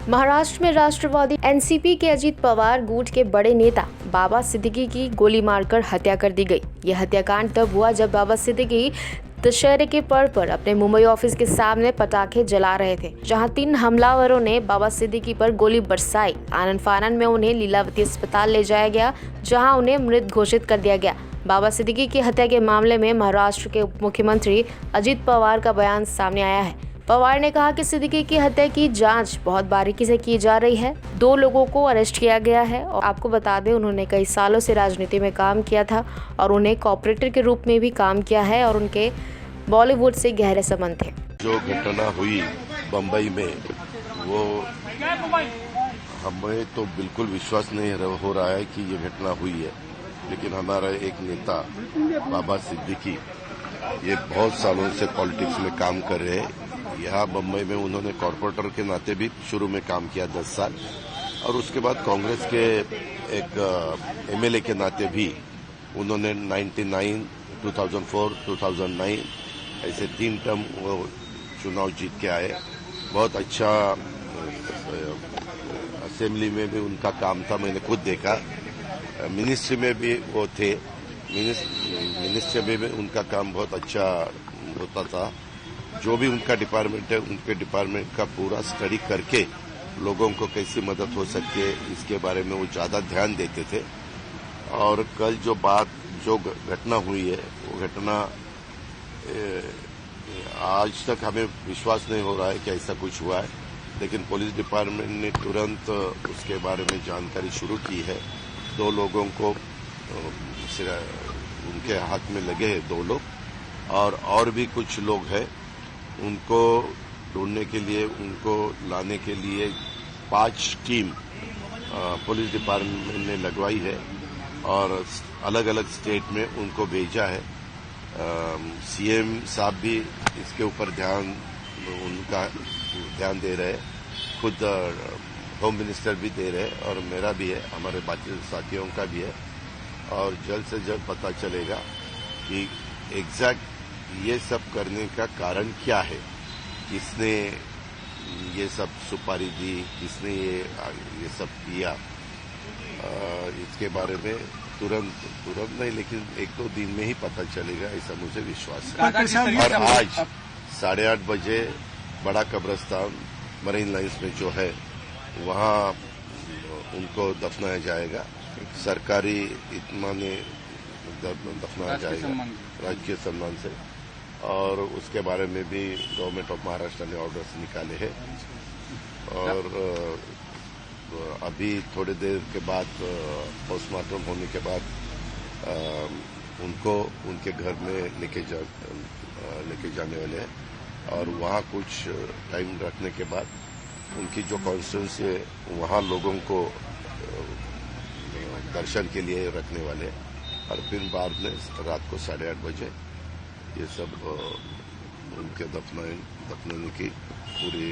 महाराष्ट्र में राष्ट्रवादी एनसीपी के अजीत पवार गुट के बड़े नेता बाबा सिद्दीकी की गोली मारकर हत्या कर दी गई। यह हत्याकांड तब हुआ जब बाबा सिद्दीकी दशहरे के पर्व पर अपने मुंबई ऑफिस के सामने पटाखे जला रहे थे, जहां 3 हमलावरों ने बाबा सिद्दीकी पर गोली बरसाई। आनन फानन में उन्हें लीलावती अस्पताल ले जाया गया, जहां उन्हें मृत घोषित कर दिया गया। बाबा सिद्दीकी की हत्या के मामले में महाराष्ट्र के उप मुख्यमंत्री अजीत पवार का बयान सामने आया है। पवार ने कहा कि सिद्दीकी की हत्या की जांच बहुत बारीकी से की जा रही है। 2 लोगों को अरेस्ट किया गया है और आपको बता दें, उन्होंने कई सालों से राजनीति में काम किया था और उन्हें कॉपरेटर के रूप में भी काम किया है और उनके बॉलीवुड से गहरे संबंध थे। जो घटना हुई बम्बई में, वो हमें तो बिल्कुल विश्वास नहीं हो रहा है कि ये घटना हुई है, लेकिन हमारा एक नेता बाबा सिद्दीकी ये बहुत सालों से पॉलिटिक्स में काम कर रहे हैं। यहाँ बम्बई में उन्होंने कॉर्पोरेटर के नाते भी शुरू में काम किया 10 साल, और उसके बाद कांग्रेस के एक एमएलए के नाते भी उन्होंने 99, 2004, 2009 ऐसे 3 टर्म वो चुनाव जीत के आए। बहुत अच्छा असेंबली में भी उनका काम था, मैंने खुद देखा। मिनिस्ट्री में भी वो थे, मिनिस्ट्री में भी उनका काम बहुत अच्छा होता था। जो भी उनका डिपार्टमेंट है, उनके डिपार्टमेंट का पूरा स्टडी करके लोगों को कैसी मदद हो सकती है, इसके बारे में वो ज्यादा ध्यान देते थे। और कल जो घटना हुई है, वो घटना आज तक हमें विश्वास नहीं हो रहा है कि ऐसा कुछ हुआ है, लेकिन पुलिस डिपार्टमेंट ने तुरंत उसके बारे में जानकारी शुरू की है। 2 लोगों को उनके हाथ में लगे हैं, 2 लोग, और भी कुछ लोग हैं। उनको ढूंढने के लिए, उनको लाने के लिए 5 टीम पुलिस डिपार्टमेंट ने लगवाई है और अलग अलग स्टेट में उनको भेजा है। सीएम साहब भी इसके ऊपर उनका ध्यान दे रहे हैं, खुद होम मिनिस्टर भी दे रहे हैं और मेरा भी है, हमारे बाकी साथियों का भी है। और जल्द से जल्द पता चलेगा कि एग्जैक्ट ये सब करने का कारण क्या है, किसने ये सब सुपारी दी, किसने ये सब किया। इसके बारे में तुरंत नहीं, लेकिन 1-2 दिन में ही पता चलेगा, ऐसा मुझे विश्वास है। और आज 8:30 बजे बड़ा कब्रिस्तान मरीन लाइन्स में जो है, वहां उनको दफनाया जाएगा। सरकारी इत्मीनान दफनाया जाएगा राजकीय सम्मान से। और उसके बारे में भी गवर्नमेंट ऑफ महाराष्ट्र ने ऑर्डर्स निकाले हैं। और अभी थोड़ी देर के बाद पोस्टमार्टम होने के बाद उनको उनके घर में लेके जाने वाले हैं, और वहाँ कुछ टाइम रखने के बाद उनकी जो कॉन्स्टिट्यूंसी है, वहाँ लोगों को दर्शन के लिए रखने वाले हैं। और फिर बाद में रात को 8:30 बजे ये सब उनके दफनाने की पूरी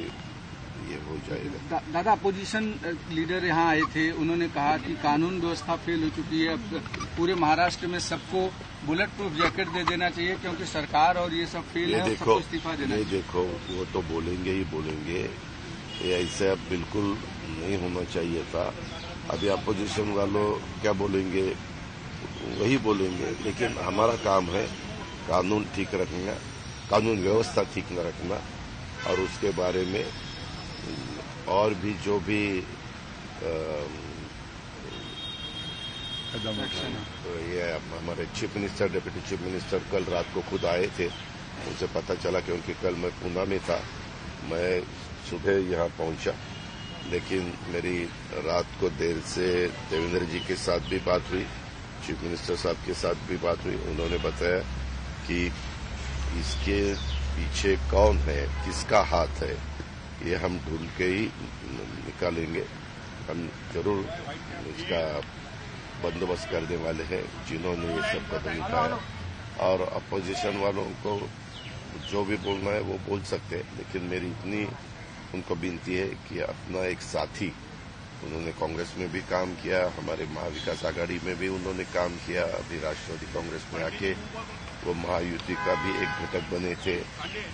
ये हो जाएगा। दादा, अपोजिशन लीडर यहाँ आए थे, उन्होंने कहा कि कानून व्यवस्था फेल हो चुकी है, पूरे महाराष्ट्र में सबको बुलेट प्रूफ जैकेट दे देना चाहिए क्योंकि सरकार और ये सब फेल है, सबको इस्तीफा देना चाहिए। देखो, वो तो बोलेंगे ही बोलेंगे, ये ऐसे अब बिल्कुल नहीं होना चाहिए था। अभी अपोजिशन वालों क्या बोलेंगे, वही बोलेंगे, लेकिन हमारा काम है कानून ठीक रखना, कानून व्यवस्था ठीक न रखना, और उसके बारे में और भी जो भी ये हमारे chief minister, deputy chief minister कल रात को खुद आए थे, उनसे पता चला, क्योंकि कल मैं पूना में था, मैं सुबह यहाँ पहुंचा, लेकिन मेरी रात को देर से देवेंद्र जी के साथ भी बात हुई, चीफ मिनिस्टर साहब के साथ भी बात हुई। उन्होंने बताया कि इसके पीछे कौन है, किसका हाथ है, ये हम ढूंढ के ही निकालेंगे। हम जरूर इसका बंदोबस्त करने वाले हैं जिन्होंने ये सब कदम उठाया। और अपोजिशन वालों को जो भी बोलना है वो बोल सकते हैं, लेकिन मेरी इतनी उनको विनती है कि अपना एक साथी, उन्होंने कांग्रेस में भी काम किया, हमारे महाविकास आघाड़ी में भी उन्होंने काम किया, अभी राष्ट्रवादी कांग्रेस में आके वो महायुति का भी एक घटक बने थे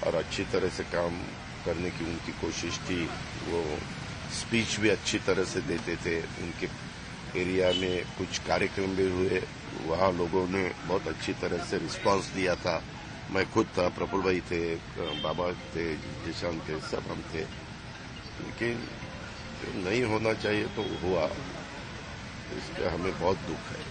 और अच्छी तरह से काम करने की उनकी कोशिश थी। वो स्पीच भी अच्छी तरह से देते थे। उनके एरिया में कुछ कार्यक्रम भी हुए, वहाँ लोगों ने बहुत अच्छी तरह से रिस्पांस दिया था। मैं खुद था, प्रफुल्ल भाई थे, बाबा थे, जिशान थे, सब हम थे। लेकिन जो नहीं होना चाहिए तो हुआ, इसका हमें बहुत दुख है।